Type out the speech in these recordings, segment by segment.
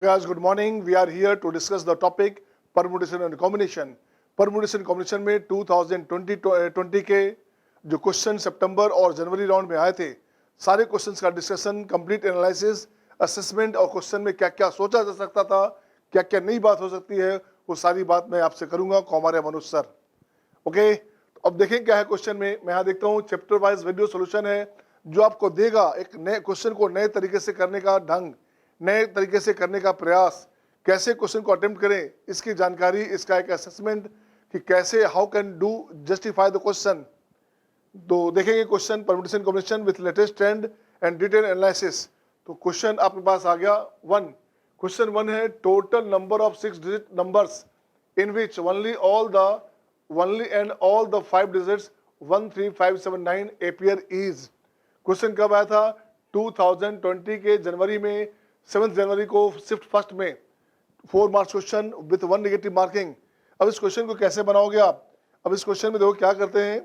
Guys, good morning. We are here to discuss the topic permutation and combination. permutation combination में 2020 के जो question सितंबर और जनवरी round में आए थे, सारे क्वेश्चंस का डिस्कशन, कंप्लीट एनालिसिस, असेसमेंट और क्वेश्चन में क्या क्या सोचा जा सकता था, क्या क्या नई बात हो सकती है, वो सारी बात मैं आपसे करूंगा हमारे मनोज सर। ओके, तो अब देखें क्या है क्वेश्चन में। मैं यहाँ देखता हूँ चैप्टर वाइज वीडियो सोल्यूशन है जो आपको देगा एक नए क्वेश्चन को नए तरीके से करने का ढंग, नए तरीके से करने का प्रयास, कैसे क्वेश्चन को अटेम्प्ट करें इसकी जानकारी, इसका एक असेसमेंट कि कैसे how can do justify the question. तो देखेंगे question permutation combination with latest trend and detail analysis. तो क्वेश्चन आपके पास आ गया क्वेश्चन वन है total number of 6 digit numbers in which only and all the 5 digits 13579 appear is। Question कब आया था? 2020 के जनवरी में, 7 जनवरी को शिफ्ट फर्स्ट में 4 marks question with 1 negative marking. अब इस क्वेश्चन को कैसे बनाओगे आप? अब इस क्वेश्चन में देखो क्या करते हैं।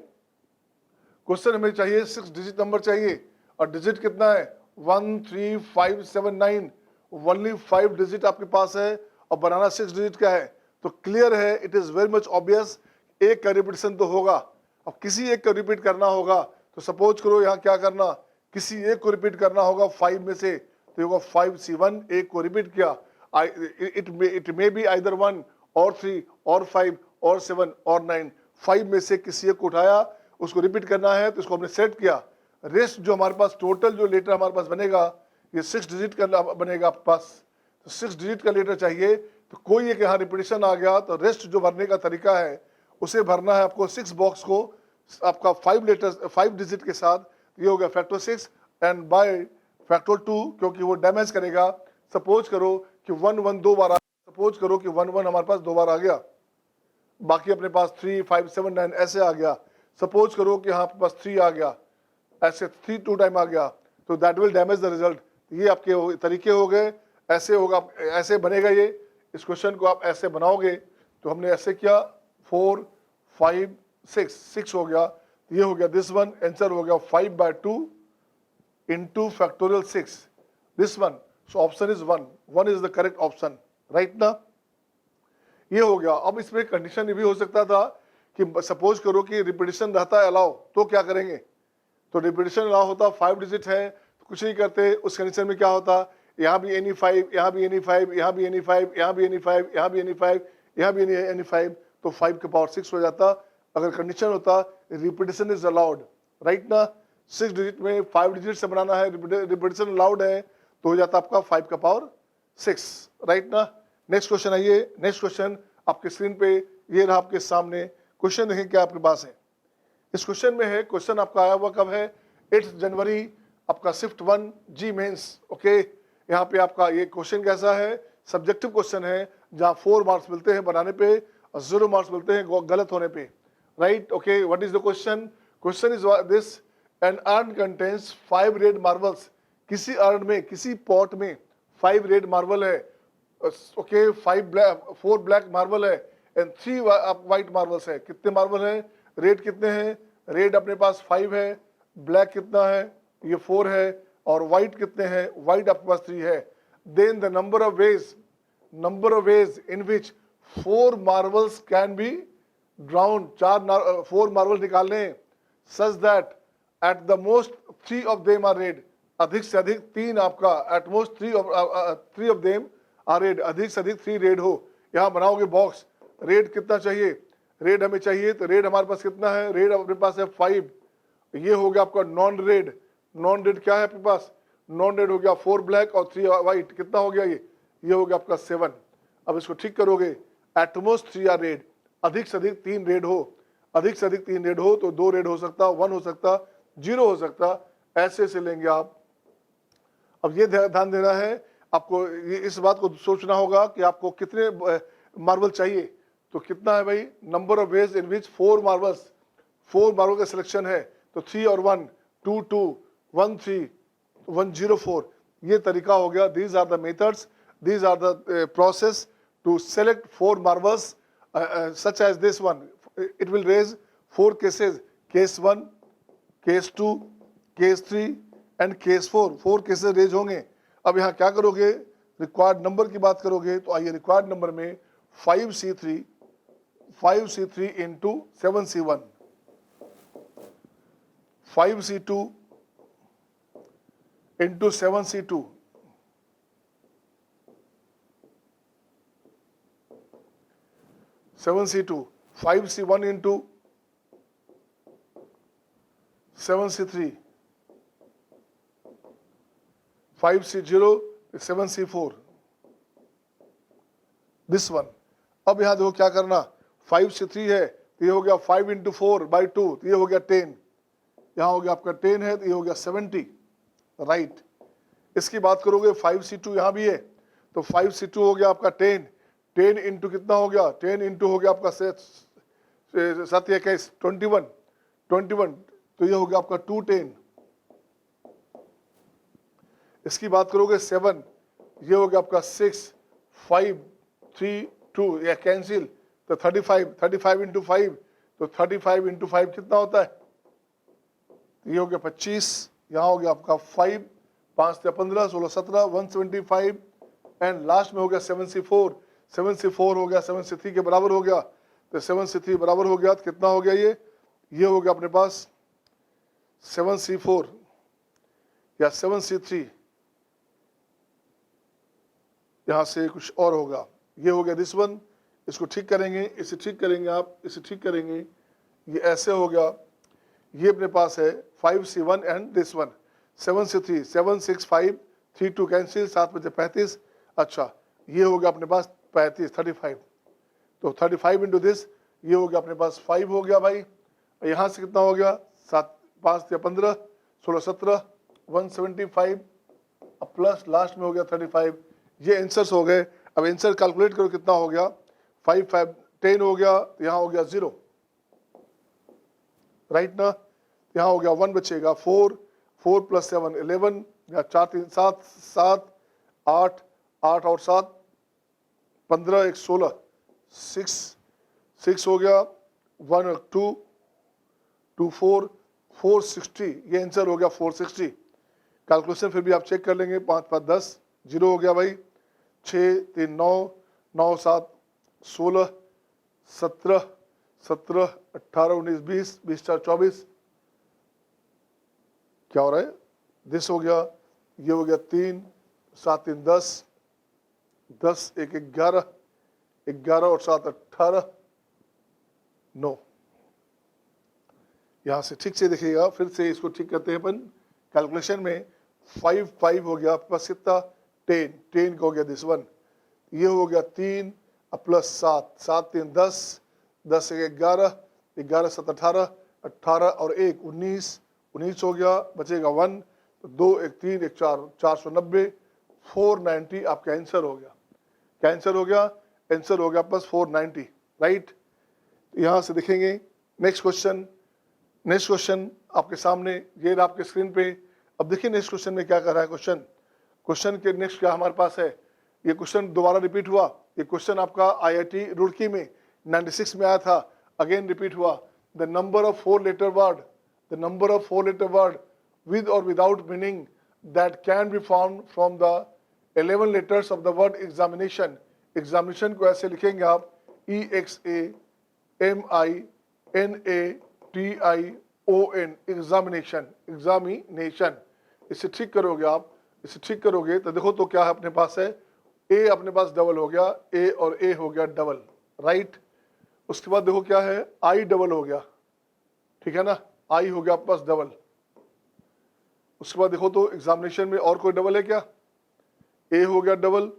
क्वेश्चन हमें चाहिए 6 डिजिट नंबर चाहिए और डिजिट कितना है 13579, ओनली 5 डिजिट आपके पास है और बनाना 6 डिजिट का है। तो क्लियर है, it is very much obvious, एक का रिपीटेशन तो होगा। अब किसी एक को रिपीट करना होगा, तो सपोज करो यहाँ क्या करना, किसी एक को रिपीट करना होगा 5 में से, तो होगा 5C1, एक को रिपीट किया। इट मे बी आइदर 1 और 3 और 5 और 7 और 9, 5 में से किसी एक को उठाया, उसको रिपीट करना है, तो इसको हमने सेट किया। रेस्ट जो हमारे पास टोटल जो लेटर हमारे पास बनेगा, ये 6 डिजिट का बनेगा आपके पास। तो 6 डिजिट का लेटर चाहिए, तो कोई एक यहाँ रिपीटेशन आ गया, तो रेस्ट जो भरने का तरीका है उसे भरना है आपको 6 बॉक्स को आपका 5 लेटर्स 5 डिजिट के साथ। ये हो गया फैक्टर 6 एंड बाय फैक्टर 2, क्योंकि वो डैमेज करेगा। सपोज करो कि 1 1 दो बार सपोज करो कि 1 1 हमारे पास 2 बार आ गया, बाकी अपने पास 3 5 7 9 ऐसे आ गया। सपोज करो कि यहाँ पास 3 आ गया, ऐसे 3 2 टाइम आ गया, तो that will damage the result. ये आपके तरीके हो गए, ऐसे होगा, ऐसे बनेगा। ये इस क्वेश्चन को आप ऐसे बनाओगे, तो हमने ऐसे किया 4 5 6 हो गया। ये हो गया दिस वन, आंसर हो गया 5/2 into factorial 6 this one. So option is 1 is the correct option, right ना। ये हो गया। अब इसमें कंडीशन ये भी हो सकता था कि सपोज करो कि रिपीटेशन रहता है अलाउ, तो क्या करेंगे? तो रिपीटेशन अलाउ होता 5 डिजिट है तो कुछ नहीं करते। उस कंडीशन में क्या होता, यहाँ भी एनी 5, यहाँ भी एनी 5, यहाँ भी एनी 5, यहाँ भी एनी 5, यहाँ भी एनी 5, यहाँ भी एनी 5, तो 5 के पावर 6 हो जाता। अगर कंडीशन होता रिपीटेशन इज अलाउड, राइट ना। 6 डिजिट में 5 डिजिट से बनाना है, रिपीटेशन अलाउड है, तो हो जाता आपका 5 का पावर 6, राइट ना। नेक्स्ट क्वेश्चन आइए। नेक्स्ट क्वेश्चन आपके स्क्रीन पे ये रहा आपके सामने। क्वेश्चन देखें क्या आपके पास है। इस क्वेश्चन में है, क्वेश्चन आपका आया हुआ कब है 8 जनवरी, आपका शिफ्ट 1 जी मेंस। ओके, यहाँ पे आपका ये क्वेश्चन कैसा है, सब्जेक्टिव क्वेश्चन है, जहाँ 4 मार्क्स मिलते हैं बनाने पे और 0 मार्क्स मिलते हैं गलत होने पे, right. Okay, what is the question? Question is this, an urn contains 5 red marbles. किसी अर्न में, किसी पॉट में 5 रेड मार्बल है, ओके, 4 ब्लैक मार्बल है एंड 3 व्हाइट मार्बल्स है। कितने मार्बल है? रेड कितने हैं? रेड अपने पास 5 है, ब्लैक कितना है? ये 4 है, और व्हाइट कितने हैं? व्हाइट आपके पास 3 है। Then the number of ways in which 4 marbles can be drawn. 4 marble निकालने such that at the most 3 of them are red. अधिक से अधिक 3 आपका, at most 3 of them are red, अधिक से अधिक 3 रेड हो। यहाँ बनाओगे बॉक्स, रेड कितना चाहिए? रेड हमें चाहिए, तो रेड हमारे पास कितना है? रेड अपने पास है 5। ये हो गया आपका नॉन रेड। नॉन रेड क्या है आपके पास? नॉन रेड हो गया 4 ब्लैक और 3 व्हाइट। कितना हो गया ये हो गया आपका 7। अब इसको ठीक करोगे, एटमोस्ट 3 आर रेड, अधिक से अधिक 3 रेड हो, अधिक से अधिक 3 रेड हो, तो 2 रेड हो सकता, 1 हो सकता, 0 हो सकता, ऐसे से लेंगे आप। अब ये ध्यान देना है आपको, ये इस बात को सोचना होगा कि आपको कितने मार्बल चाहिए। तो कितना है भाई? Number of ways in which 4 marble का सिलेक्शन है, तो 3 और 1 2 2 1 3 1 0 4। ये तरीका हो गया। These are the methods, these are the process to select 4 marbles such as this one. It will raise 4 cases, case 1, case 2, case 3 and case 4 cases रेज होंगे। अब यहाँ क्या करोगे? रिक्वायर्ड नंबर की बात करोगे तो आइए रिक्वायर्ड नंबर में 5C3 into 7C1, 5C2 into 7C2, 7C2, 5C1 into 7C3, 5C0 7C4, this one. अब यहां देखो क्या करना, 5C3 है तो ये हो गया 5 इंटू 4 बाई 2, तो ये हो गया 10, यहां हो गया आपका 10 है तो ये हो गया 70, राइट। इसकी बात करोगे 5C2 यहां भी है तो 5C2 हो गया आपका 10, 10 इंटू कितना हो गया, 10 इंटू हो गया आपका 7 21 21, 21, तो ये हो गया आपका 210। इसकी बात करोगे 7, ये हो गया आपका 6 5 3 2, या कैंसिल तो 35, 35 इंटू 5, तो 35 इंटू 5 कितना होता है, ये हो गया 25, यहाँ हो गया आपका 5 5 से 15 16 17 175, एंड लास्ट में हो गया 7C4, 7C4 हो गया 7C3 के बराबर हो गया, तो 7C3 बराबर हो गया तो कितना हो गया, ये हो गया अपने पास 7C4 या 7C3, यहां से कुछ और होगा, ये हो गया दिस वन, इसको ठीक करेंगे, इसे ठीक करेंगे आप, इसे ठीक करेंगे, ये ऐसे हो गया, ये अपने पास है 5C1 and this one, 7C3 7 6 5 3 2 cancel, 7 बचे 35, अच्छा ये हो गया अपने पास 35 35, तो 35 इंटू दिस, ये हो गया अपने पास 5 हो गया भाई, यहाँ से कितना हो गया 7 5 या 15 16 17 175, अब प्लस लास्ट में हो गया 35, ये आंसर्स हो गए। अब आंसर कैलकुलेट करो कितना हो गया, 5 5 10 हो गया, यहाँ हो गया 0, राइट ना, यहाँ हो गया 1 बचेगा, 4 4 प्लस 7 11, या 4 3 7 7 8 8 और 7 15 1 16 6 6 हो गया, 1 2 2 4 460, ये आंसर हो गया 460। कैलकुलेशन फिर भी आप चेक कर लेंगे, 5 5 10, 0 हो गया भाई, 6 3 9 9 7 16 17 17 18 19 20 20 4 24, क्या हो रहा है, दिस हो गया, ये हो गया 3 7 3 10 10 1 11 11 और 7 18 9, यहां से ठीक से देखिएगा, फिर से इसको ठीक करते हैं अपन कैलकुलेशन में, 5 5 हो गया आपके पास कितना 10 10 का हो गया दिस वन, ये हो गया 3 प्लस 7 7 3 10 10 1 11 11 7 18 18 और 1 19 19 हो गया, बचेगा 1, 2 1 3 1 4 490 490 आपका आंसर हो गया, क्या आंसर हो गया, आंसर हो गया आपके पास 490, राइट। यहां से देखेंगे नेक्स्ट क्वेश्चन आपके सामने, ये आपके स्क्रीन पे। अब देखिए नेक्स्ट क्वेश्चन में क्या कर रहा है क्वेश्चन के नेक्स्ट क्या हमारे पास है, ये क्वेश्चन दोबारा रिपीट हुआ, ये क्वेश्चन आपका IIT रुड़की में 96 में आया था, अगेन रिपीट हुआ, the number of 4 letter word with or without meaning that can be found from the 11 letters of the word examination को ऐसे लिखेंगे आप EXAMINATION, एग्जामिनेशन, इसे ठीक करोगे आप, इसे ठीक करोगे तो देखो तो क्या है अपने पास है, ए अपने पास डबल हो गया, ए और ए हो गया डबल, राइट। उसके बाद देखो क्या है, आई डबल हो गया, ठीक है ना, आई हो गया आपके पास डबल। उसके बाद देखो तो एग्जामिनेशन में और कोई डबल है क्या, ए हो गया डबल,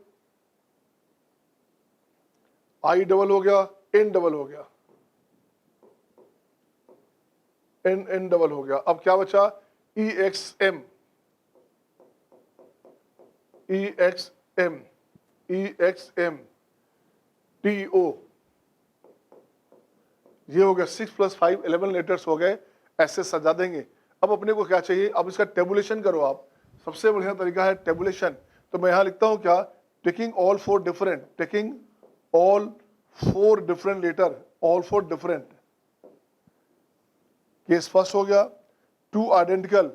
आई डबल हो गया, एन डबल हो गया, एन डबल हो गया। अब क्या बचा, EXM TO, ये हो गया 6 + 5 11 लेटर्स हो गए, ऐसे सजा देंगे। अब अपने को क्या चाहिए, अब इसका टेबुलेशन करो आप, सबसे बढ़िया तरीका है टेबुलेशन। तो मैं यहां लिखता हूं क्या, taking all four different letter, all four different. Case first हो गया, two identical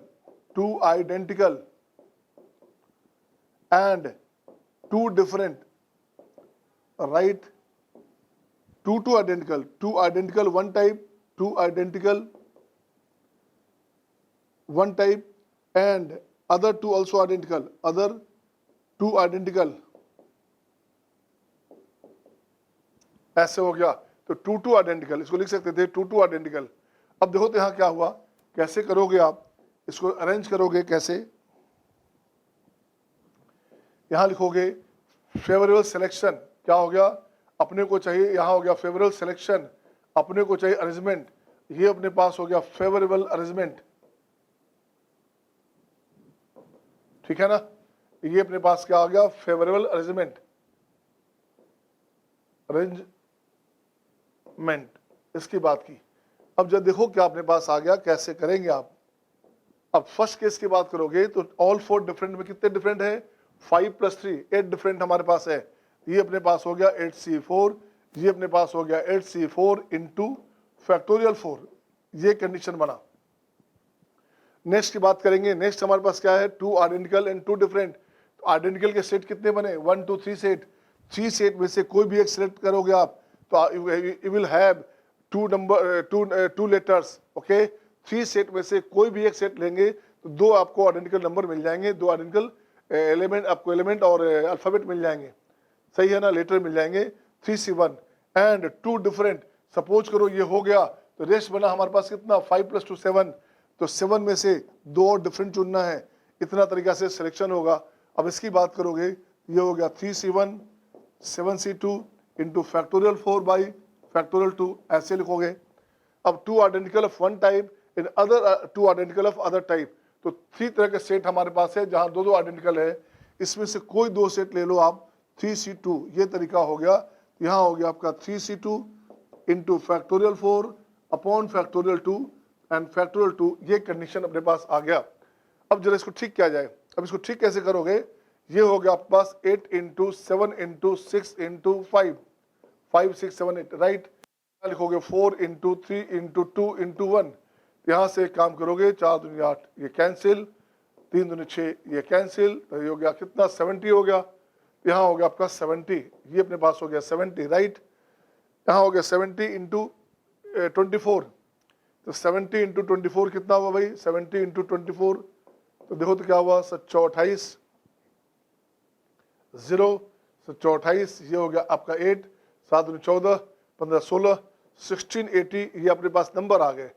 and two different, right, two identical one type, two identical one type and other two also identical, other two identical, ऐसे हो गया। तो two identical इसको लिख सकते थे, टू आइडेंटिकल। अब देखो तो यहाँ क्या हुआ, कैसे करोगे आप इसको, अरेंज करोगे कैसे, यहाँ लिखोगे फेवरेबल सिलेक्शन, क्या हो गया, अपने को चाहिए, यहाँ हो गया फेवरेबल सिलेक्शन, अपने को चाहिए अरेंजमेंट, ये अपने पास हो गया फेवरेबल अरेंजमेंट, ठीक है ना, ये अपने पास क्या आ गया, फेवरेबल अरेंजमेंट, इसकी बात की। अब जब देखो क्या अपने पास आ गया, कैसे करेंगे आप। अब फर्स्ट केस की बात करोगे तो ऑल फोर डिफरेंट में कितने डिफरेंट है, 5 + 3 8 डिफरेंट हमारे पास है। ये अपने पास हो गया 8C4, ये अपने पास हो गया 8C4 इंटू फैक्टोरियल 4, ये कंडीशन बना। नेक्स्ट की बात करेंगे, नेक्स्ट हमारे पास क्या है, two identical and two different. Identical के सेट कितने बने, 1 2 3 सेट, 3 सेट में से कोई भी एक सिलेक्ट करोगे आप तो you will have two letters, okay. 3 set में से कोई भी एक सेट लेंगे तो 2 आपको आइडेंटिकल नंबर मिल जाएंगे, 2 आइडेंटिकल एलिमेंट आपको, एलिमेंट और अल्फाबेट मिल जाएंगे, सही है ना, लेटर मिल जाएंगे। 3C1 and two different, suppose करो ये हो गया तो रेस्ट बना हमारे पास कितना, 5 + 2 7, तो 7 में से 2 और डिफरेंट चुनना है, इतना तरीका से सिलेक्शन होगा। अब इसकी बात करोगे, ये हो गया 3C1 7C2 into factorial 4 by factorial 2, ऐसे लिखोगे। अब two identical of one type in other two identical of other type, तो 3 तरह के सेट हमारे पास है जहां 2 आइडेंटिकल है, इसमें से कोई 2 सेट ले लो आप, 3C2, ये तरीका हो गया। यहाँ हो गया आपका 3C2 into factorial 4 upon factorial 2 and factorial 2, ये कंडीशन अपने पास आ गया। अब जरा इसको ठीक किया जाए। अब इसको ठीक कैसे करोगे, ये हो गया आपके पास 8 इंटू 7 इंटू 6 इंटू 5, 5 6 7 8, राइट। लिखोगे 4 इंटू 3 इंटू 2 इंटू 1, यहाँ से काम करोगे 4 दूनी 8, ये कैंसिल, 3 दूनी 6, ये कैंसिल, तो ये हो गया कितना, 70 हो गया। यहाँ हो गया आपका 70, ये अपने पास हो गया 70, राइट। यहाँ हो गया 70 इंटू 24, तो 70 इंटू 24 कितना हुआ भाई, 70 इंटू 24, तो देखो तो क्या हुआ, 728 0, 728, ये हो गया आपका 8, 7 दूनी 14, 15 16, 1680, ये अपने पास नंबर आ गए।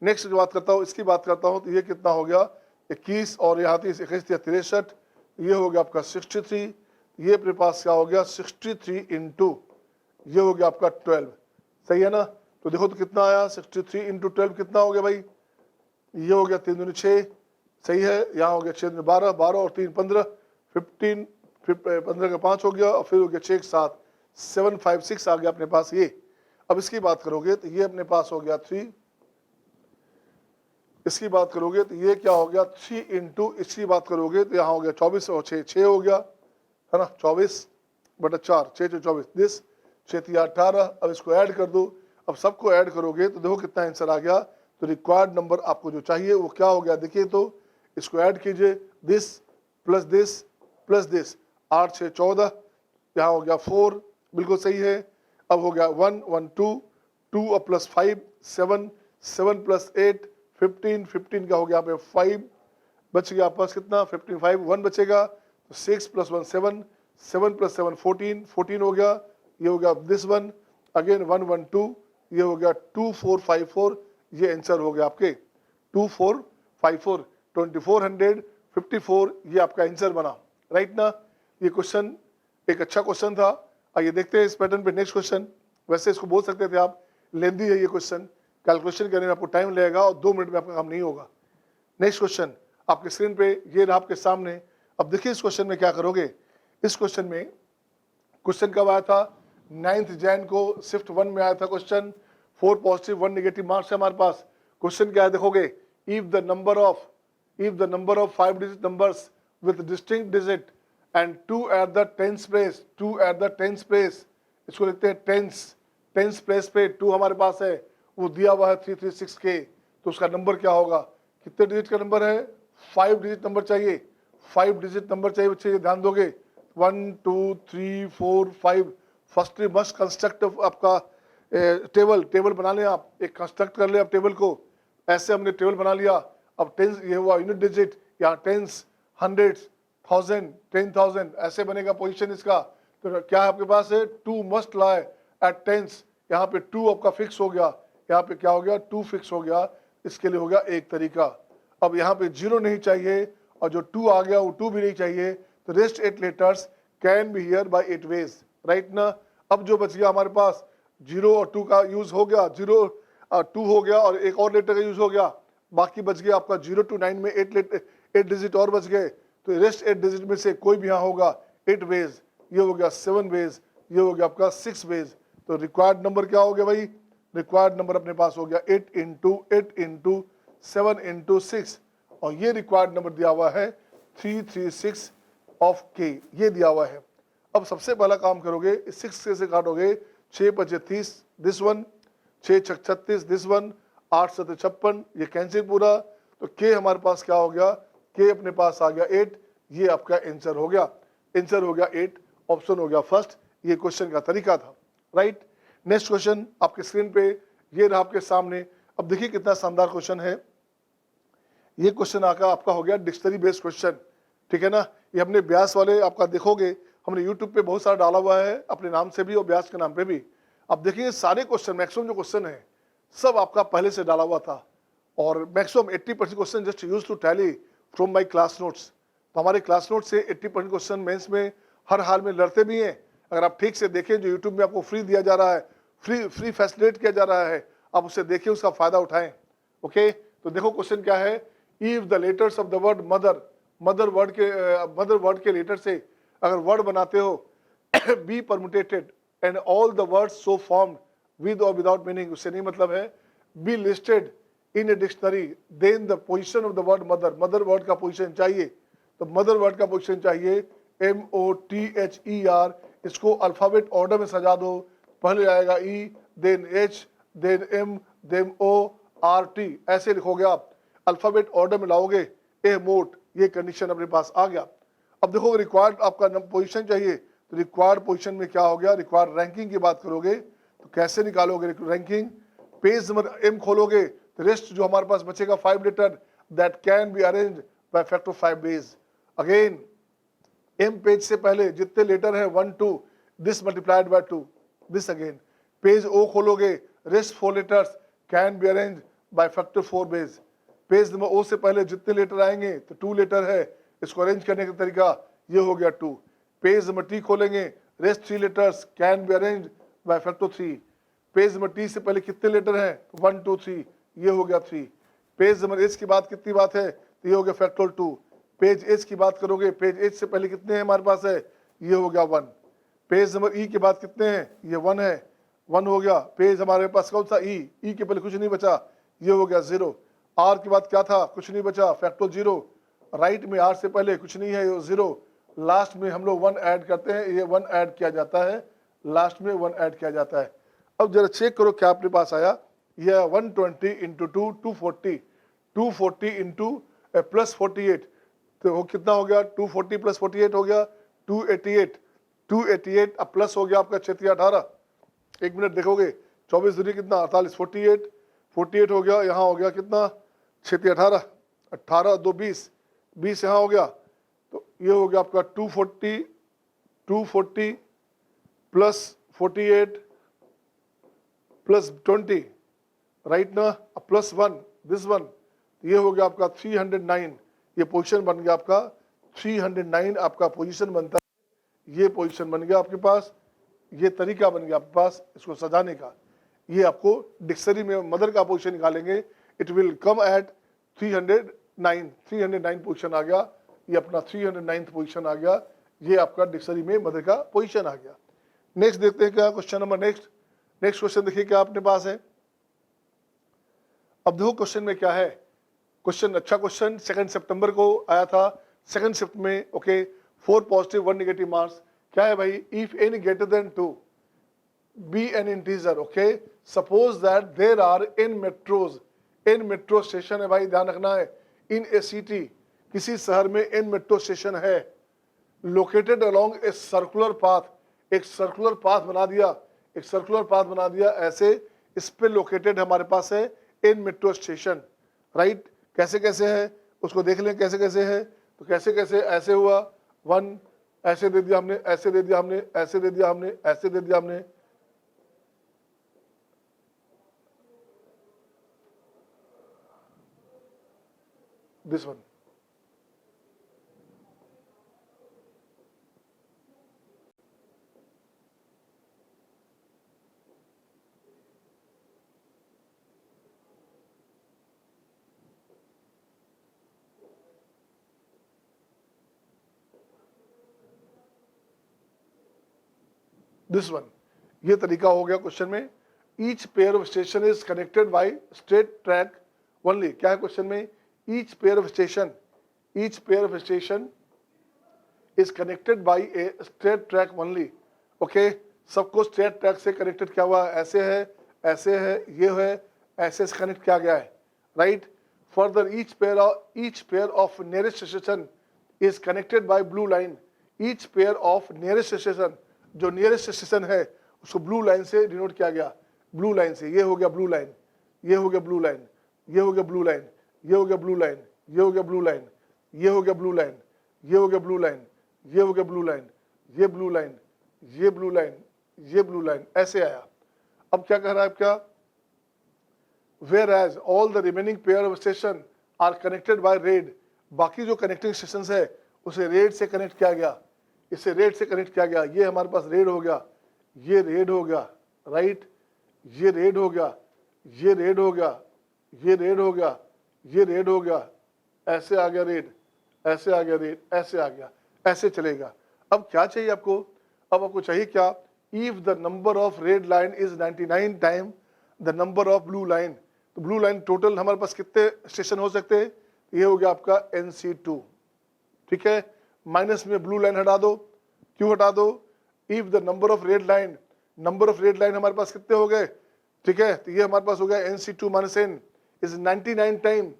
नेक्स्ट जो बात करता हूँ, इसकी बात करता हूँ, तो ये कितना हो गया 21 और यहाँ 30 21 63, ये हो गया आपका 63, ये अपने पास क्या हो गया 63 इंटू, ये हो गया आपका 12, सही है ना। तो देखो तो कितना आया, 63 इंटू 12 कितना हो गया भाई, ये हो गया 3 दूनी 6, सही है। यहाँ हो गया 6 दूनी 12, 12 और 3 15, 15 15 का 5 हो गया, और फिर हो गया 6 7, 7 5 6 आ गया अपने पास ये। अब इसकी बात करोगे तो ये अपने पास हो गया 3, इसकी बात करोगे तो ये क्या हो गया 3 इंटू, इसकी बात करोगे तो यहाँ हो गया 24 और 6 6 हो गया, है ना, 24/4, 6 6 24, दिस 6 3 18। अब इसको ऐड कर दो, अब सबको ऐड करोगे तो देखो कितना आंसर आ गया। तो रिक्वायर्ड नंबर आपको जो चाहिए वो क्या हो गया, देखिए तो इसको ऐड कीजिए, this plus this plus this, 8 6 14, यहाँ हो गया 4, बिल्कुल सही है। अब हो गया 1 1 2 2 और प्लस 5 7 7 प्लस 8 15 15 का हो गया यहाँ पे 5, बच गया आपके पास कितना 55, 1 बचेगा, तो 6 + 1 7, 7 + 7 14 14 हो गया, ये हो गया दिस वन, अगेन 1 1 2, ये हो गया 2 4 5 4, ये आंसर हो गया आपके 2 4 5 4, 2454, ये आपका आंसर बना, राइट ना। ये क्वेश्चन एक अच्छा क्वेश्चन था। आइए देखते हैं इस पैटर्न पे नेक्स्ट क्वेश्चन। वैसे इसको बोल सकते थे आप, लेंदी है ये क्वेश्चन, कैलकुलेशन करने में आपको टाइम लगेगा और 2 मिनट में आपका काम नहीं होगा। नेक्स्ट क्वेश्चन आपके स्क्रीन पे ये रहा आपके सामने। अब देखिए इस क्वेश्चन में क्या करोगे। इस क्वेश्चन में, क्वेश्चन कब आया था, 9 जैन को शिफ्ट 1 में आया था क्वेश्चन, 4 पॉजिटिव 1 नेगेटिव मार्क्स है हमारे पास। क्वेश्चन क्या है देखोगे, if the number of 5 digit numbers with distinct digit and 2 at the 10th place, 2 at the 10th place, इसको लिखते हैं 10th प्लेस पे 2 हमारे पास है, वो दिया हुआ है 336 के, तो उसका नंबर क्या होगा, कितने डिजिट का नंबर है, 5 डिजिट नंबर चाहिए, 5 डिजिट नंबर चाहिए बच्चे, ये ध्यान दोगे। 1 2 3 4 5 फर्स्टली मस्ट कंस्ट्रक्ट आपका टेबल बना लें, आप एक कंस्ट्रक्ट कर ले आप टेबल को। ऐसे हमने टेबल बना लिया। अब टेंस ये हुआ यूनिट डिजिट, यहाँ टेंस, हंड्रेड्स, 1000, 10,000 ऐसे बनेगा पोजीशन इसका। तो क्या आपके पास है 2 मस्ट लाई एट टेंस, यहाँ पे 2 आपका फिक्स हो गया, यहाँ पे क्या हो गया 2 फिक्स हो गया। इसके लिए हो गया एक तरीका। अब यहाँ पे 0 नहीं चाहिए और जो 2 आ गया वो 2 भी नहीं चाहिए, तो rest 8 letters can be here by 8 ways, right ना। अब जो बच गया हमारे पास 0 और 2 का यूज हो गया, 0 और 2 हो गया और एक और लेटर का यूज हो गया, बाकी बच गया आपका 0 to 9 में 8 डिजिट और बच गए। तो रेस्ट 8 डिजिट में से कोई भी यहाँ होगा 8 वेज, ये हो गया 7 वेज, ये हो गया आपका 6 वेज। तो रिक्वायर्ड नंबर क्या हो गया भाई, रिक्वायर्ड नंबर अपने पास हो गया 8 into 7 into 6, और ये रिक्वायर्ड नंबर दिया हुआ है 336 ऑफ के, ये दिया हुआ है। अब सबसे पहला काम करोगे 6 से काटोगे, 6 5 30 दिस वन, 6 6 36 दिस वन, 8 7 56, ये कैंसिल पूरा। तो के हमारे पास क्या हो गया, के अपने पास आ गया 8, ये आपका आंसर हो गया। आंसर हो गया 8, ऑप्शन हो गया फर्स्ट। ये क्वेश्चन का तरीका था, राइट। नेक्स्ट क्वेश्चन आपके स्क्रीन पे ये रहा आपके सामने। अब देखिए कितना शानदार क्वेश्चन है। ये क्वेश्चन आपका हो गया डिक्शनरी बेस्ड क्वेश्चन, ठीक है ना। ये हमने ब्यास वाले आपका देखोगे, हमने यूट्यूब पे बहुत सारा डाला हुआ है अपने नाम से भी और ब्यास के नाम पे भी। अब देखिए सारे क्वेश्चन, मैक्सिमम जो क्वेश्चन है सब आपका पहले से डाला हुआ था, और maximum 80% question just use to tally from my class notes. तो हमारे क्लास नोट से 80% क्वेश्चन मेंस में हर हाल में लड़ते भी हैं। अगर आप ठीक से देखें, जो यूट्यूब में आपको फ्री दिया जा रहा है, फ्री फैसिलिटेट किया जा रहा है, आप उसे देखिए, उसका फायदा उठाएं। ओके, तो देखो क्वेश्चन क्या है। If the letters of the word mother word के लेटर से अगर वर्ड बनाते हो be permuted and all the words so formed with और विदाउट मीनिंग, उससे नहीं मतलब है, be listed in a dictionary, then the position of the word mother word का पोजीशन चाहिए। तो मदर वर्ड का पोजीशन चाहिए MOTHER, इसको अल्फाबेट ऑर्डर में सजा दो। पहले आएगा E, then H, then M, then ORT, ऐसे लिखोगे आप, अल्फाबेट ऑर्डर में लाओगे मोट, ये कंडीशन अपने पास आ गया। अब देखो रिक्वायर्ड आपका पोजीशन चाहिए, तो रिक्वायर्ड पोजीशन में क्या हो गया, रिक्वायर्ड रैंकिंग की बात करोगे तो कैसे निकालोगे रैंकिंग। पेज नंबर M खोलोगे तो रेस्ट जो हमारे पास बचेगा 5 letter that can be arrange by factor of 5 ways. Again M page से पहले जितने लेटर है 1 2, this multiplied by 2, this again. Page O खोलोगे, rest 4 letters can be arrange by factor 4 ways. Page number O से पहले जितने letter आएंगे तो 2 लेटर है, इसको अरेंज करने का तरीका ये हो गया 2। पेज नंबर T खोलेंगे, rest 3 letters can be arrange by factor 3। Page number T से पहले कितने लेटर हैं, 1 2 3, ये हो गया 3। पेज नंबर H की बात कितनी बात है, तो ये हो गया फैक्टर 2। पेज H की बात करोगे, पेज H से पहले कितने हैं हमारे पास है, ये हो गया 1। पेज नंबर E की बात कितने हैं, ये 1 है, 1 हो गया। पेज हमारे पास कौन सा E के पहले कुछ नहीं बचा, ये हो गया 0। R की बात क्या था, कुछ नहीं बचा, फैक्टर 0। राइट में R से पहले कुछ नहीं है, 0। लास्ट में हम लोग 1 ऐड करते हैं, ये 1 ऐड किया जाता है, लास्ट में 1 ऐड किया जाता है। अब जरा चेक करो क्या अपने पास आया, यह 120 इंटू 2 240, 240 इंटू प्लस 48, तो वो कितना हो गया, 240 प्लस 48 हो गया 288, 288 अब प्लस हो गया आपका 3618। एक मिनट देखोगे, 24 दूनी कितना 48, 48, 48 हो गया, यहाँ हो गया कितना 3618, 18 2 20, 20 यहाँ हो गया, तो ये हो गया आपका 240 प्लस 48 प्लस 20, राइट ना, प्लस 1 दिस वन, ये हो गया आपका 309। ये पोजीशन बन गया आपका 309, आपका पोजीशन बनता है, ये पोजीशन बन गया आपके पास, ये तरीका बन गया आपके पास इसको सजाने का। ये आपको डिक्शनरी में मदर का पोजीशन निकालेंगे, it will come at 309 position आ गया, ये अपना 309th पोजीशन आ गया, ये आपका डिक्शनरी में मदर का पोजीशन आ गया। नेक्स्ट देखते हैं क्या क्वेश्चन नंबर नेक्स्ट क्वेश्चन देखिए क्या अपने पास है। अब देखो क्वेश्चन में क्या है, क्वेश्चन अच्छा क्वेश्चन 2 सितंबर को आया था, 2nd शिफ्ट में। Okay, 4 positive 1 negative marks. क्या है भाई, if n greater than 2 be n integer. Okay, suppose that there are in metros, in metro station है भाई, ध्यान रखना है, इन ए सिटी, किसी शहर में इन मेट्रो स्टेशन है, located along a circular path, एक सर्कुलर पाथ बना दिया, एक सर्कुलर पाथ बना दिया ऐसे, इस पे लोकेटेड हमारे पास है इन मेट्रो स्टेशन, राइट। कैसे कैसे है उसको देख लें, कैसे कैसे है, तो कैसे कैसे ऐसे हुआ, 1 ऐसे दे दिया हमने, ऐसे दे दिया हमने, ऐसे दे दिया हमने, ऐसे दे दिया हमने, दिस वन, दिस वन। ये तरीका हो गया क्वेश्चन में। Each pair of station is connected by straight track only. क्या है क्वेश्चन में, each pair of station, each pair of station is connected by a straight track only. Okay, सबको straight track से कनेक्टेड किया हुआ, ऐसे है, ऐसे है, ये है, ऐसे से कनेक्ट किया गया है, right. Further each pair of nearest station is connected by blue line. Each pair of nearest station, जो नियरेस्ट स्टेशन है उसको ब्लू लाइन से डिनोट किया गया, ब्लू लाइन से। ये हो गया ब्लू लाइन, ये हो गया ब्लू लाइन, ये हो गया ब्लू लाइन, ये हो गया ब्लू लाइन, ये हो गया ब्लू लाइन, ये हो गया ब्लू लाइन, ये हो गया ब्लू लाइन, ये हो गया ब्लू लाइन, ये ब्लू लाइन, ये ब्लू लाइन, ये ब्लू लाइन, ऐसे आया। अब क्या कह रहा है आपका, whereas all the remaining pair of station are connected by red. बाकी जो कनेक्टिंग स्टेशन है उसे रेड से कनेक्ट किया गया, इसे रेड से कनेक्ट किया गया। ये हमारे पास रेड हो गया, ये रेड हो गया, राइट, ये रेड हो गया, ये रेड हो गया, ये रेड हो गया, ये रेड हो गया, ऐसे आ गया रेड, ऐसे आ गया रेड, ऐसे आ गया, ऐसे चलेगा। अब क्या चाहिए आपको, अब आपको चाहिए क्या, if the number of red line is 99 time the number of blue line. तो ब्लू लाइन टोटल हमारे पास कितने स्टेशन हो सकते हैं, ये हो गया आपका NC2, ठीक है। माइनस में ब्लू लाइन हटा दो, क्यों हटा दो, if the number of red line, number of red line हमारे पास कितने हो गए, ठीक है। तो ये हमारे पास हो गया NC2 minus N is 99 time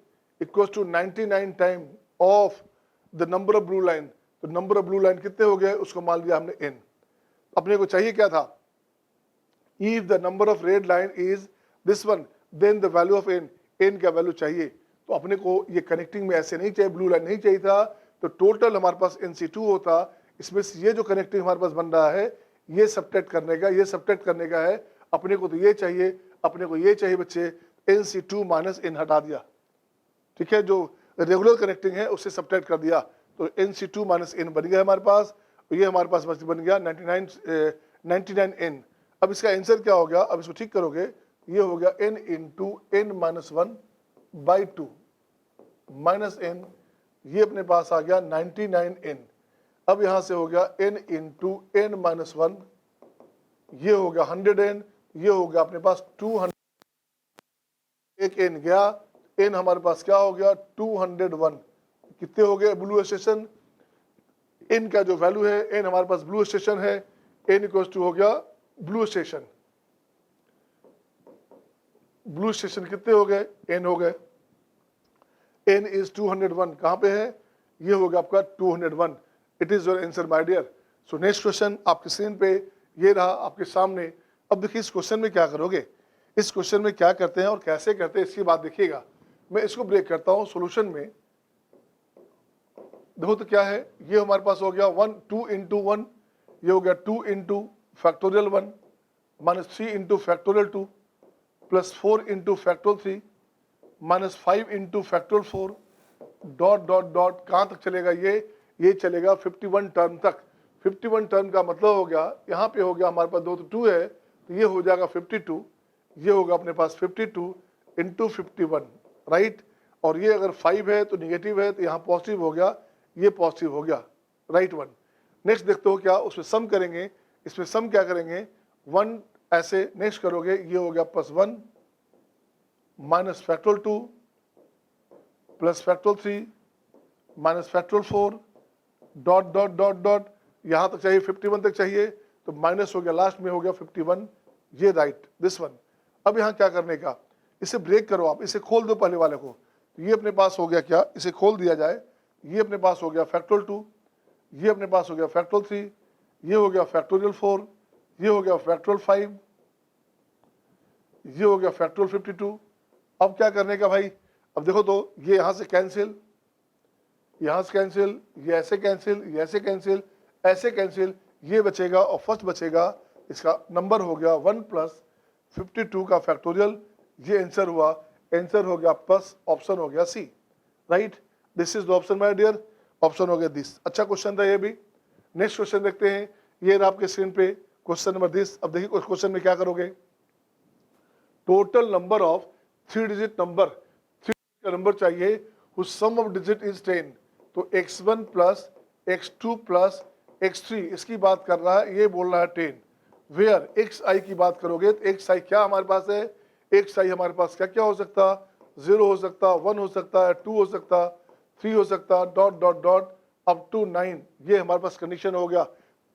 equal to 99 time of the number of blue line. तो नंबर ऑफ ब्लू लाइन कितने हो गए, उसको मान लिया हमने N। अपने को चाहिए क्या था, if the number of red line is this one then the value of N, N का वैल्यू चाहिए। तो अपने को ये कनेक्टिंग में ऐसे नहीं चाहिए, ब्लू लाइन नहीं चाहिए था, तो टोटल हमारे पास NC2 होता। इसमें से ये जो कनेक्टिंग हमारे पास बन रहा है ये सब्ट्रैक्ट करने का, ये सब्ट्रैक्ट करने का है। अपने को तो ये चाहिए, अपने को ये चाहिए बच्चे, NC2 माइनस N हटा दिया, ठीक है। जो रेगुलर कनेक्टिंग है उससे सब्ट्रैक्ट कर दिया, तो NC2 माइनस N बन गया हमारे पास। तो ये हमारे पास बन गया 99N। अब इसका आंसर क्या हो गया, अब इसको ठीक करोगे, ये हो गया N into N minus 1/2 minus N, ये अपने पास आ गया 99N। अब यहां से हो गया N इंटू N माइनस 1, ये हो गया 100N, ये हो गया अपने पास 200, एक N गया, N हमारे पास क्या हो गया 201। कितने हो गए ब्लू स्टेशन, N का जो वैल्यू है, N हमारे पास ब्लू स्टेशन है, N इक्वल्स टू हो गया ब्लू स्टेशन, ब्लू स्टेशन कितने हो गए, N हो गए, N इज 201, कहां पे है, ये हो गया आपका 201। It is your answer my dear. So next question आपकी स्क्रीन पे ये रहा आपके सामने। अब देखिए इस क्वेश्चन में क्या करोगे, इस क्वेश्चन में क्या करते हैं और कैसे करते हैं इसकी बात देखिएगा। मैं इसको ब्रेक करता हूं सोल्यूशन में, देखो तो क्या है, ये हमारे पास हो गया 2 इंटू 1, ये हो गया 2 into factorial 1 minus 3 into factorial 2 plus 4 into factorial 3 minus 5 into factorial 4 dot dot dot, कहाँ तक चलेगा ये चलेगा 51 टर्म तक। 51 टर्म का मतलब हो गया, यहाँ पे हो गया हमारे पास 2 तो 2 है, तो ये हो जाएगा 52, ये होगा अपने पास 52 इंटू 51, राइट। और ये अगर 5 है तो निगेटिव है, तो यहाँ पॉजिटिव हो गया, ये पॉजिटिव हो गया, राइट वन। नेक्स्ट देखते हो क्या, उसमें सम करेंगे, इसमें सम क्या करेंगे, 1 ऐसे नेक्स्ट करोगे, ये हो गया +1 minus factorial 2 plus factorial 3 minus factorial 4 dot dot dot dot, यहां तक चाहिए 51 तक चाहिए, तो माइनस हो गया, लास्ट में हो गया 51, ये राइट दिस वन। अब यहां क्या करने का, इसे ब्रेक करो आप, इसे खोल दो पहले वाले को, तो ये अपने पास हो गया क्या, इसे खोल दिया जाए, ये अपने पास हो गया फैक्टोरियल 2, ये अपने पास हो गया फैक्टोरियल 3, ये हो गया फैक्टोरियल 4, ये हो गया फैक्टोरियल 5, ये हो गया फैक्टोरियल 52। अब क्या करने का भाई, अब देखो तो ये यहां से कैंसिल, यहां से कैंसिल, ये ऐसे कैंसिल, ये ऐसे कैंसिल, ऐसे कैंसिल, ये बचेगा और फर्स्ट बचेगा, इसका नंबर हो गया 1 + 52 का फैक्टोरियल। ये आंसर हुआ, आंसर हो गया प्लस, ऑप्शन हो गया C, right. This is the option my dear, option हो गया दिस। अच्छा क्वेश्चन था ये भी। नेक्स्ट क्वेश्चन देखते हैं, ये रहा आपके स्क्रीन पे क्वेश्चन नंबर दिस। अब देखिए क्वेश्चन में क्या करोगे, total number of 3 digit number, 3 का नंबर चाहिए whose sum of digit is 10। तो x1 + x2 + x3 इसकी बात कर रहा है, ये बोल रहा है 10। वेयर xi की बात करोगे तो xi क्या हमारे पास है, xi हमारे पास क्या क्या हो सकता, 0 हो सकता, 1 हो सकता है, 2 हो सकता, 3 हो सकता, dot dot dot up to 9। ये हमारे पास कंडीशन हो गया।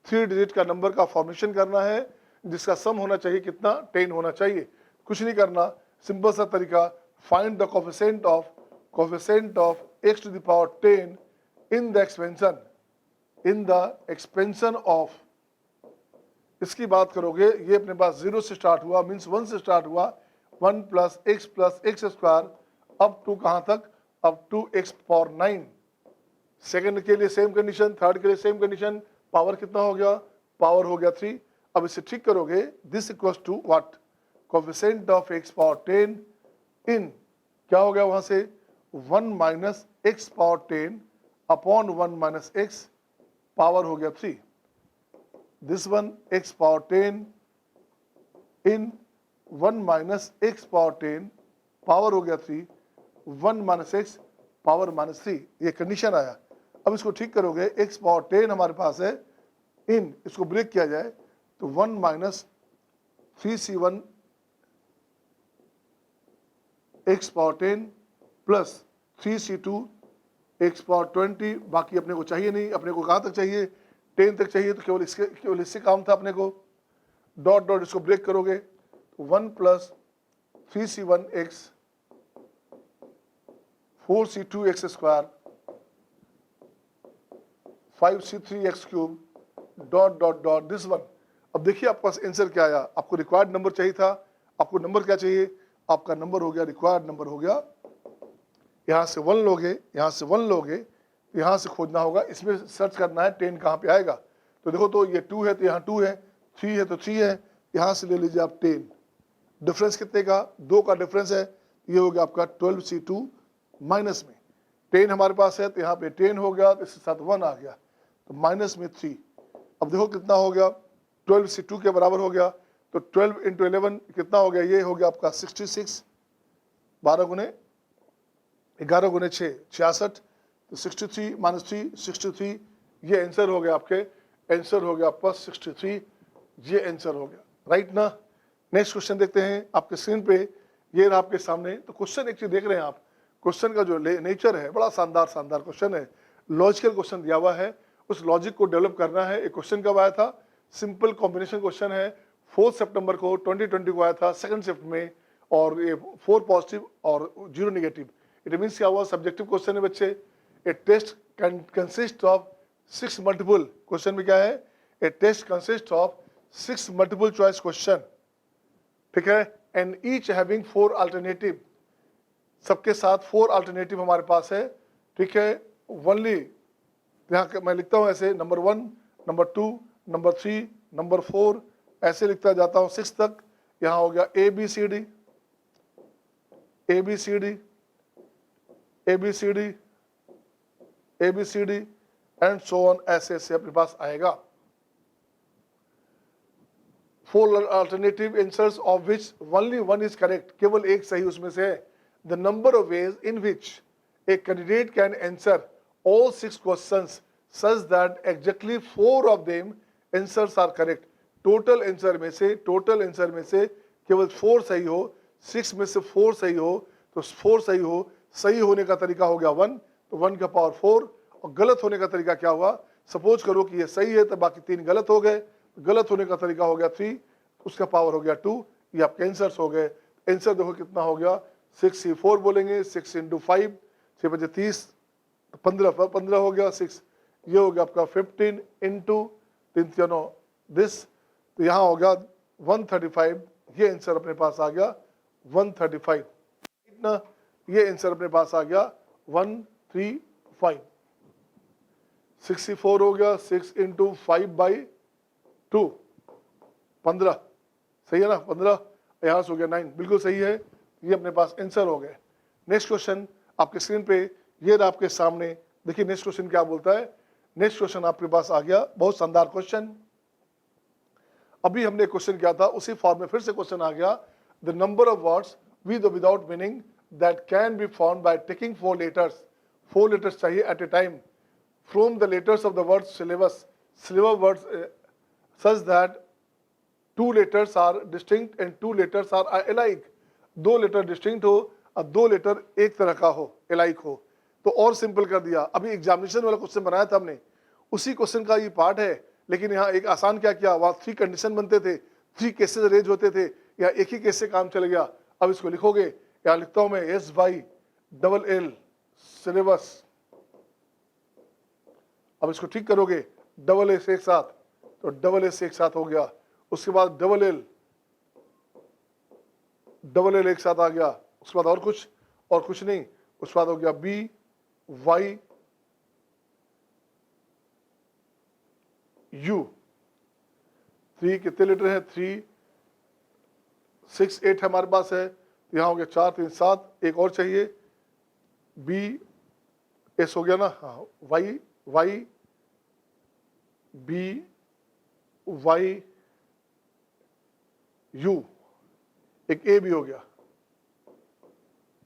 3 डिजिट का नंबर का फॉर्मेशन करना है जिसका सम होना चाहिए कितना, 10 होना चाहिए। कुछ नहीं करना, सिंपल सा तरीका, find the coefficient of x to the power 10 in the expansion of, इसकी बात करोगे, ये अपने पास 0 से स्टार्ट हुआ, मीन्स 1 से स्टार्ट हुआ, 1 + x अप टू कहां तक, अप टू x⁴9। सेकंड के लिए सेम कंडीशन, थर्ड के लिए सेम कंडीशन, पावर कितना हो गया, पावर हो गया 3। अब इसे ठीक करोगे, this equals to what, coefficient of x⁴10 in, क्या हो गया वहां से, 1 - x⁴10 अपॉन 1 - x, पावर हो गया 3। This one x⁴10 in 1 - x⁴10 power हो गया 3, 1 - x पावर -3, ये कंडीशन आया। अब इसको ठीक करोगे, x⁴10 हमारे पास है इन, इसको ब्रेक किया जाए तो 1 - 3c1 x⁴10 + 3c2 x⁴20। बाकी अपने को चाहिए नहीं, अपने को कहाँ तक चाहिए, 10 तक चाहिए, तो केवल इससे काम था अपने को। डॉट डॉट इसको ब्रेक करोगे तो 1 + 3c1 x 4c2 x² 5c3 x³ dot dot dot this one. अब देखिए आपके पास आंसर क्या आया, आपको रिक्वायर्ड नंबर चाहिए था, आपको नंबर क्या चाहिए, आपका नंबर हो गया, रिक्वायर्ड नंबर हो गया, यहाँ से 1 लोगे, यहाँ से 1 लोगे, तो यहाँ से खोजना होगा, इसमें सर्च करना है 10 कहाँ पे आएगा। तो देखो तो ये 2 है तो यहाँ 2 है, 3 है तो 3 है, यहाँ से ले लीजिए आप 10। डिफरेंस कितने का, 2 का डिफरेंस है, ये हो गया आपका 12c2 माइनस में 10 हमारे पास है, तो यहाँ पे 10 हो गया, तो इसके साथ 1 आ गया, तो माइनस में 3। अब देखो कितना हो गया, 12c2 के बराबर हो गया, तो 12 × 11 कितना हो गया, ये हो गया आपका 66, 12 गुने 11 गुने 6 66, तो 63 - 3 63, ये आंसर हो गया आपके, आंसर हो गया +63, ये आंसर हो गया, राइट ना। नेक्स्ट क्वेश्चन देखते हैं आपके स्क्रीन पे, ये रहा आपके सामने। तो क्वेश्चन एक चीज देख रहे हैं आप, क्वेश्चन का जो नेचर है बड़ा शानदार क्वेश्चन है, लॉजिकल क्वेश्चन दिया हुआ है, उस लॉजिक को डेवलप करना है। एक क्वेश्चन कब आया था, सिंपल कॉम्बिनेशन क्वेश्चन है, 4 सितंबर को 2020 को आया था सेकंड शिफ्ट में, और ये 4 पॉजिटिव और 0 नेगेटिव। इट मीन्स क्या हुआ, सब्जेक्टिव क्वेश्चन है बच्चे। A test consist of 6 multiple, question में क्या है, a test consist of 6 multiple choice question, ठीक है, एंड ईच हैविंग 4 अल्टरनेटिव, सबके साथ 4 अल्टरनेटिव हमारे पास है, ठीक है। ओनली यहाँ मैं लिखता हूँ ऐसे, नंबर 1, नंबर 2, नंबर 3, नंबर 4, ऐसे लिखता जाता हूँ 6 तक। यहाँ हो गया ABCD ABCD ABCD ABCD and so on, ऐसे ऐसे अपने पास आएगा। 4 alternative answers of which only 1 is correct, केवल एक सही उसमें से है। The number of ways in which a candidate can answer all 6 questions such that exactly 4 of them answers are correct। Total answer में से केवल 4 सही हो, 6 में से 4 सही हो, तो 4 सही हो, सही होने का तरीका हो गया 1, तो 1 का पावर 4, और गलत होने का तरीका क्या हुआ, सपोज करो कि ये सही है तो बाकी 3 गलत हो गए, गलत होने का तरीका हो गया 3, उसका पावर हो गया 2, ये आपके आंसर्स हो गए। आंसर देखो कितना हो गया, 6c4 बोलेंगे, 6 × 5, 6 × 5 = 30, 15 हो गया, 6 ये हो गया आपका 15 इंटू दिस, तो यहाँ हो गया 135, ये आंसर अपने पास आ गया 135 ना, ये आंसर अपने पास आ गया 135। 64 हो गया, 6 इंटू 5/2, 15, सही है ना, 15, यहाँ से हो गया 9, बिल्कुल सही है, ये अपने पास आंसर हो गए। नेक्स्ट क्वेश्चन आपके स्क्रीन पे ये रहा आपके सामने, देखिए नेक्स्ट क्वेश्चन क्या बोलता है। नेक्स्ट क्वेश्चन आपके पास आ गया, बहुत शानदार क्वेश्चन। अभी हमने क्वेश्चन किया था उसी फॉर्म में फिर से क्वेश्चन आ गया, the number of words with without meaning that can be found by taking 4 letters, 4 letters चाहिए at a time from the letters of the word syllabus, syllabus words such that 2 letters are distinct and 2 letters are alike, 2 letter distinct हो और 2 letter एक तरह का हो, alike हो। तो और सिंपल कर दिया, अभी एग्जामिनेशन वाला क्वेश्चन बनाया था हमने, उसी क्वेश्चन का ये पार्ट है, लेकिन यहाँ एक आसान क्या किया, वहाँ 3 कंडीशन बनते थे, 3 केसेस रेज होते थे, यहाँ एक ही केस से काम चल गया। अब इसको लिखोगे, यहाँ लिखता हूं मैं SYLL सिलेबस, अब इसको ठीक करोगे डबल एस एक साथ, तो डबल एस एक साथ हो गया, उसके बाद डबल एल एक साथ आ गया, उसके बाद और कुछ नहीं, उसके बाद हो गया BYU, 3 कितने लेटर है, 3 6 8 हमारे पास है, यहाँ हो गया 4 3 7, एक और चाहिए, BS हो गया ना, हाँ BYU, एक A भी हो गया,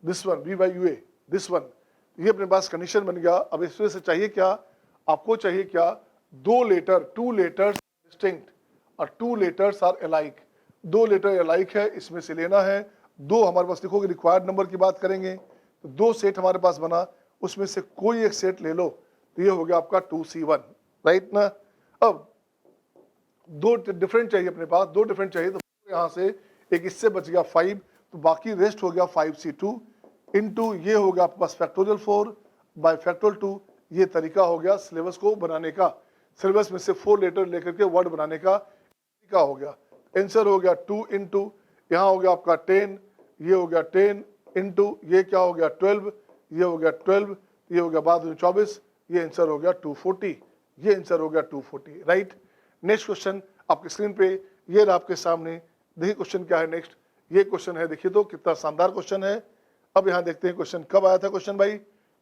this one BYUA, this one, ये अपने पास कंडीशन बन गया। अब इसमें से चाहिए क्या, आपको चाहिए क्या, 2 लेटर, 2 लेटर्स डिस्टिंक्ट और 2 letters are alike, 2 letter alike है, इसमें से लेना है 2 हमारे पास, लिखोगे रिक्वायर्ड नंबर की बात करेंगे तो 2 सेट हमारे पास बना, उसमें से कोई एक सेट ले लो, तो ये हो गया आपका 2C1, राइट ना। अब 2 डिफरेंट चाहिए अपने पास, 2 डिफरेंट चाहिए, तो यहाँ से एक इससे बच गया 5, तो बाकी रेस्ट हो गया 5C2 इंटू ये हो गया आपके पास फैक्टोरियल 4 बाय फैक्टोरियल 2, ये तरीका हो गया सिलेबस को बनाने का, सिलेबस में से 4 लेटर लेकर के वर्ड बनाने का तरीका हो गया। आंसर हो गया 2 इंटू यहाँ हो गया आपका 10, ये हो गया 10 इंटू ये क्या हो गया 12, ये हो गया 12, ये हो गया बाद में 24, ये आंसर हो गया 240, ये आंसर हो गया 240, राइट। नेक्स्ट क्वेश्चन आपके स्क्रीन पे ये रहा आपके सामने, देखिए क्वेश्चन क्या है नेक्स्ट, ये क्वेश्चन है, देखिए तो कितना शानदार क्वेश्चन है। अब यहाँ देखते हैं क्वेश्चन कब आया था क्वेश्चन भाई,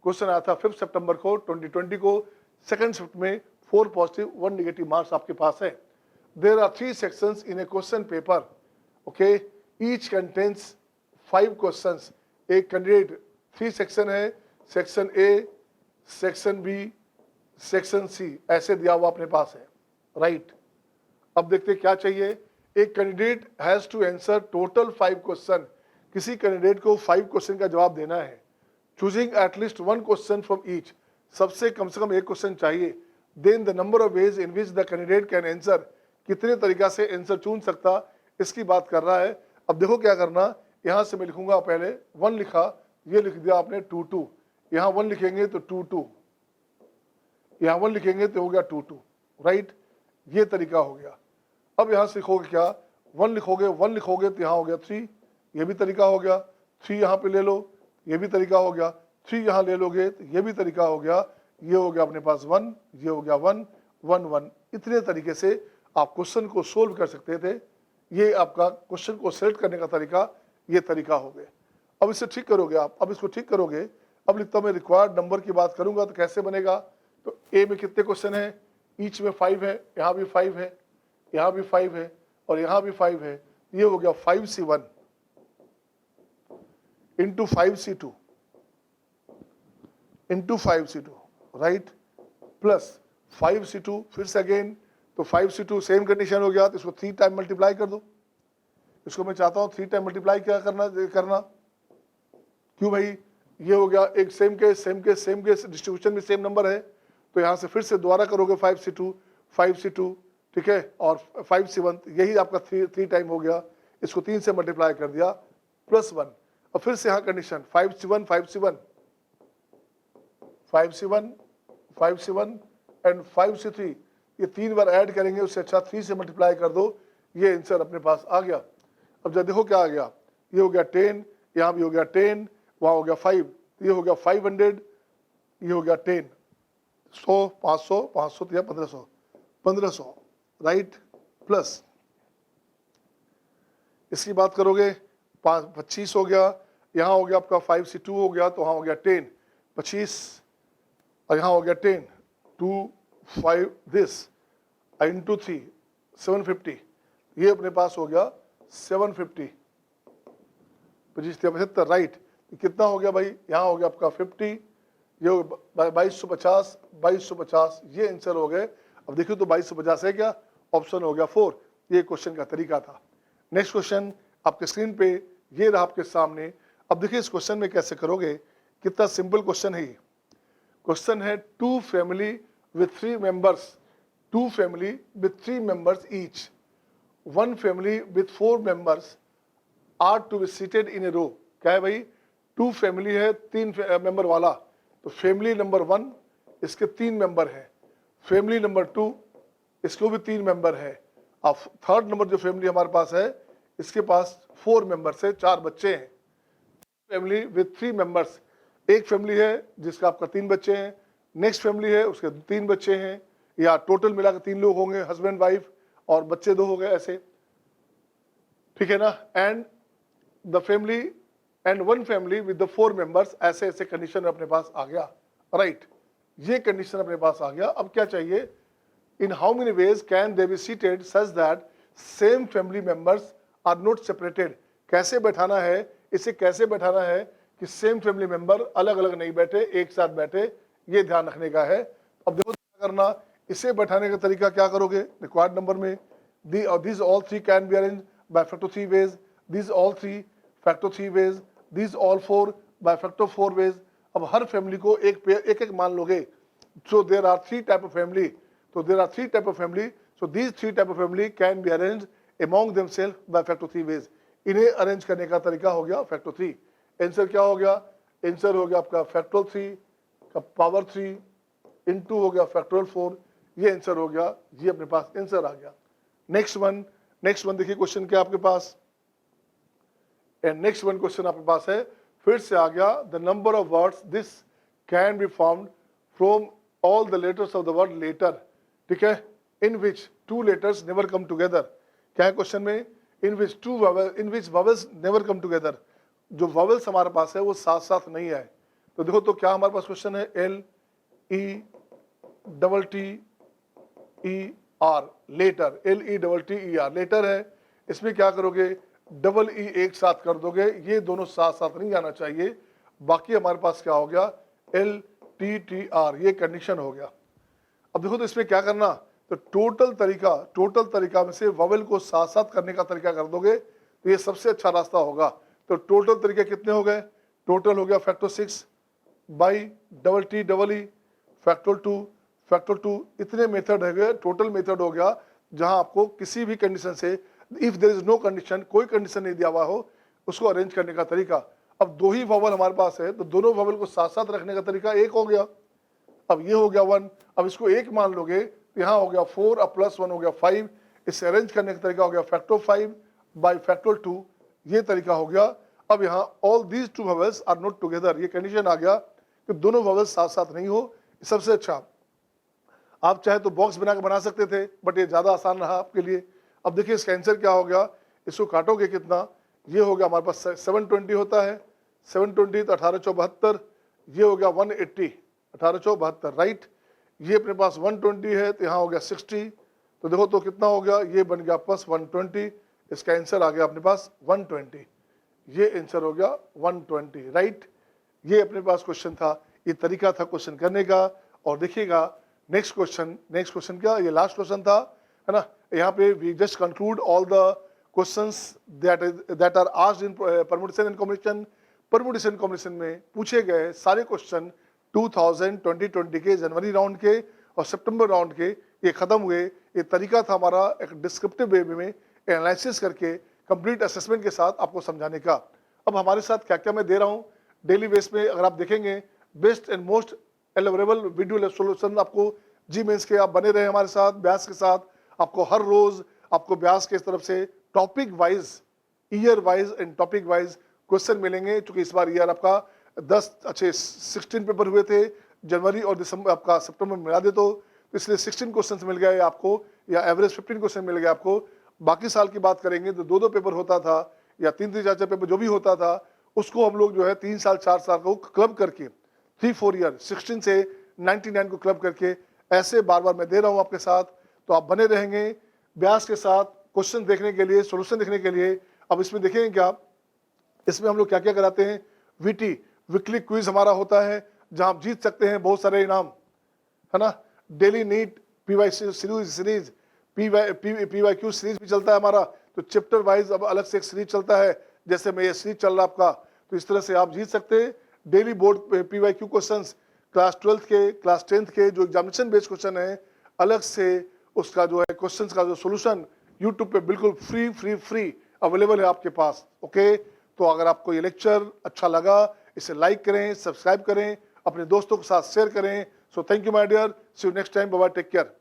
क्वेश्चन आया था 5 सितंबर को 2020 को, सेकंड शिफ्ट में 4 पॉजिटिव 1 नेगेटिव मार्क्स आपके पास है। There are 3 sections in a question paper, okay, each contains 5 questions, एक कैंडिडेट 3 सेक्शन है, section A, section B, section C, ऐसे दिया हुआ अपने पास है, राइट। अब देखते क्या चाहिए, एक candidate has to answer total 5 question, किसी कैंडिडेट को 5 क्वेश्चन का जवाब देना है, choosing at least 1 question from each, सबसे कम से कम एक क्वेश्चन चाहिए, then the number of ways in which the candidate can answer, कितने तरीका से आंसर चुन सकता, इसकी बात कर रहा है। अब देखो क्या करना, यहाँ से मैं लिखूंगा, पहले 1 लिखा, ये लिख दिया आपने 2 यहाँ 1 लिखेंगे तो 2 यहाँ 1 लिखेंगे तो हो गया 2 राइट, ये तरीका हो गया। अब यहाँ से लिखोगे क्या, 1 लिखोगे, 1 लिखोगे तो यहाँ हो गया 3, ये भी तरीका हो गया, 3 यहाँ पे ले लो, ये भी तरीका हो गया, 3 यहाँ ले लोगे तो ये भी तरीका हो गया, ये हो गया अपने पास 1, ये हो गया 1 1 1, इतने तरीके से आप क्वेश्चन को सोल्व कर सकते थे। ये आपका क्वेश्चन को सेलेक्ट करने का तरीका, ये तरीका हो गया। अब इसे ठीक करोगे आप, अब इसको ठीक करोगे, अब लिखता हूँ मैं रिक्वायर्ड नंबर की बात करूंगा तो कैसे बनेगा, तो ए में कितने क्वेश्चन है, ईच में 5 है, यहाँ भी 5 है, यहाँ भी 5 है और यहाँ भी 5 है, ये हो गया 5C1 into 5C2 into 5C2 right, plus 5C2 फिर से अगेन, तो 5C2 सेम कंडीशन हो गया, तो इसको 3 टाइम मल्टीप्लाई कर दो, इसको मैं चाहता हूँ 3 टाइम मल्टीप्लाई क्या करना, क्यों भाई, ये हो गया एक सेम के डिस्ट्रीब्यूशन में सेम नंबर है, तो यहाँ से फिर से दोबारा करोगे 5C2 ठीक है, और 5C1, यही आपका 3 टाइम हो गया, इसको 3 से मल्टीप्लाई कर दिया प्लस 1, और फिर से यहाँ कंडीशन 5C1 एंड 5C3, ये 3 बार ऐड करेंगे, उससे अच्छा 3 से मल्टीप्लाई कर दो, ये आंसर अपने पास आ गया। अब जब देखो क्या आ गया, ये हो गया 10, यहाँ भी हो गया 10, वहाँ हो गया 5, ये हो गया 500, ये हो गया 10, 100, 500, 500 या 1500, 1500 राइट, प्लस इसकी बात करोगे 25 हो गया, यहाँ हो गया आपका 5C2 हो गया, तो वहाँ हो गया 10, 25, और यहाँ हो गया 10, 2, 5 दिस इंटू 3, 750, ये अपने पास हो गया 750, 75 राइट। कितना हो गया भाई, यहाँ हो गया आपका 50, ये 2250, 2250, ये आंसर हो गए। अब देखिए तो 2250 है क्या, ऑप्शन हो गया 4, ये क्वेश्चन का तरीका था। नेक्स्ट क्वेश्चन आपके स्क्रीन पे ये रहा आपके सामने। अब देखिए इस क्वेश्चन में कैसे करोगे, कितना सिंपल क्वेश्चन है ये। क्वेश्चन है 2 family with 3 members, 2 family with 3 members each, 1 family with 4 members are to be seated in a row. क्या है भाई, 2 फैमिली है 3 मेंबर वाला, तो फैमिली नंबर 1 इसके 3 मेंबर है, फैमिली नंबर 2 इसको भी 3 मेंबर है, अब थर्ड नंबर जो फैमिली हमारे पास है इसके पास 4 मेंबर्स है, 4 बच्चे हैं। फैमिली विथ 3 मेंबर्स, एक फैमिली है जिसका आपका 3 बच्चे हैं, नेक्स्ट फैमिली है उसके 3 बच्चे हैं, या टोटल मिलाकर 3 लोग होंगे, हस्बैंड वाइफ और बच्चे 2 हो गए ऐसे, ठीक है ना। And the family and 1 family with the 4 members, ऐसे ऐसे कंडीशन अपने पास आ गया, राइट, ये कंडीशन अपने पास आ गया। अब क्या चाहिए, in how many ways can they be seated such that same family members are not separated. कैसे बैठाना है, इसे कैसे बैठाना है कि सेम फैमिली मेंबर अलग अलग नहीं बैठे, एक साथ बैठे, ये ध्यान रखने का है। अब देखो क्या करना, इसे बैठाने का तरीका क्या करोगे, रिक्वायर्ड नंबर में these all 3 can be arranged by factor 3 ways, these all 3 factor 3 ways, these all 4 by factor 4 ways। अब हर फैमिली को एक एक मान लोगे, so there are 3 type of family, so there are 3 type of family, so these 3 type of family can be arranged among themselves by factor 3 ways। इन्हें arrange करने का तरीका हो गया फैक्टर 3। आंसर क्या हो गया, आंसर हो गया आपका फैक्टर 3 का पावर 3 इंटू हो गया फैक्टोरियल 4, ये आंसर हो गया, ये अपने पास आंसर आ गया। नेक्स्ट वन देखिए क्वेश्चन क्या आपके पास, एंड नेक्स्ट वन क्वेश्चन आपके पास है, फिर से आ गया, the number of words this can be formed from all the letters of the word letter, ठीक है, in which 2 letters never come together. क्या है क्वेश्चन में, in which vowels never come together, जो वॉवेल्स हमारे पास है वो साथ साथ नहीं आए। तो देखो तो क्या हमारे पास क्वेश्चन है, L E double T E R letter, LETTER letter है, इसमें क्या करोगे, डबल E एक साथ कर दोगे, ये दोनों साथ साथ नहीं आना चाहिए। बाकी हमारे पास क्या हो गया, LTTR, ये कंडीशन हो गया। अब देखो तो इसमें क्या करना, तो टोटल तरीका में से वॉवेल को साथ साथ करने का तरीका कर दोगे तो ये सबसे अच्छा रास्ता होगा। तो टोटल तरीके कितने हो गए, टोटल हो गया factor 6 by double T double E factor 2, इतने मेथड है गए, टोटल मेथड हो गया, जहां आपको किसी भी कंडीशन से, if there is no condition, कोई कंडीशन नहीं दिया हुआ हो, उसको अरेंज करने का तरीका। अब 2 ही वॉवेल हमारे पास है, तो दोनों वॉवेल को साथ साथ रखने का तरीका एक हो गया। अब ये हो गया 1, अब इसको एक मान लोगे, यहाँ हो गया 4, अब प्लस 1 हो गया 5, इसे अरेंज करने का तरीका हो गया फैक्टर 5 बाई फैक्टर 2, ये तरीका हो गया। अब यहाँ all these 2 vowels are not together, ये कंडीशन आ गया कि दोनों वॉवेल्स साथ साथ नहीं हो, सबसे अच्छा। आप चाहे तो बॉक्स बना के बना सकते थे, बट ये ज़्यादा आसान रहा आपके लिए। अब देखिए इसका आंसर क्या हो गया, इसको काटोगे कितना, ये हो गया हमारे पास 720 होता है, 720 तो 1872, ये हो गया 180, 1872 राइट, ये अपने पास 120 है, तो यहाँ हो गया 60, तो देखो तो कितना हो गया, ये बन गया प्लस 120, इसका आंसर आ गया अपने पास 120, ये आंसर हो गया 120 राइट। ये अपने पास क्वेश्चन था, ये तरीका था क्वेश्चन करने का। और देखिएगा नेक्स्ट क्वेश्चन क्या, ये लास्ट क्वेश्चन था, है ना। यहाँ पे we just conclude all the questions that are asked in permutation and combination. Permutation combination में पूछे गए सारे क्वेश्चन 2020 के जनवरी राउंड के और सितंबर राउंड के, ये खत्म हुए। ये तरीका था हमारा एक डिस्क्रिप्टिव वे में एनालिसिस करके कंप्लीट असेसमेंट के साथ आपको समझाने का। अब हमारे साथ क्या क्या मैं दे रहा हूँ डेली बेस में, अगर आप देखेंगे best and most elaborate video solution आपको जी मेंस के आप बने रहे हमारे साथ, ब्यास के साथ। आपको हर रोज आपको ब्यास के तरफ से topic wise, year wise and topic wise question मिलेंगे। क्योंकि इस बार ईयर आपका 16 पेपर हुए थे, जनवरी और दिसंबर आपका सितंबर में मिला दे तो इसलिए 16 क्वेश्चंस मिल गए आपको, या एवरेज 15 क्वेश्चन मिल गए आपको। बाकी साल की बात करेंगे तो 2-2 पेपर होता था, या 3-3 4-4 पेपर जो भी होता था, उसको हम लोग जो है 3 साल 4 साल को क्लब करके 3-4 ईयर 16 से 99 को क्लब करके ऐसे बार बार मैं दे रहा हूं आपके साथ। तो आप बने रहेंगे ब्यास के साथ क्वेश्चन देखने के लिए, सोल्यूशन देखने के लिए। अब इसमें देखेंगे क्या, इसमें हम लोग क्या क्या कराते हैं, वीटी वीकली क्विज हमारा होता है, जहां आप जीत सकते हैं बहुत सारे इनाम, है ना। Daily NEET PY series PYQ series भी चलता है हमारा। तो चैप्टर वाइज अब अलग से एक सीरीज चलता है, जैसे मैं ये सीरीज चल रहा आपका। तो इस तरह से आप जीत सकते हैं daily board PYQ questions, class 12th के, क्लास 10th के जो एग्जामिनेशन बेस्ड क्वेश्चन है, अलग से उसका जो है क्वेश्चंस का जो सोल्यूशन यूट्यूब पे बिल्कुल फ्री अवेलेबल है आपके पास। ओके, तो अगर आपको ये लेक्चर अच्छा लगा, इसे लाइक करें, सब्सक्राइब करें, अपने दोस्तों के साथ शेयर करें। So thank you my dear, see you next time, bye bye, take care.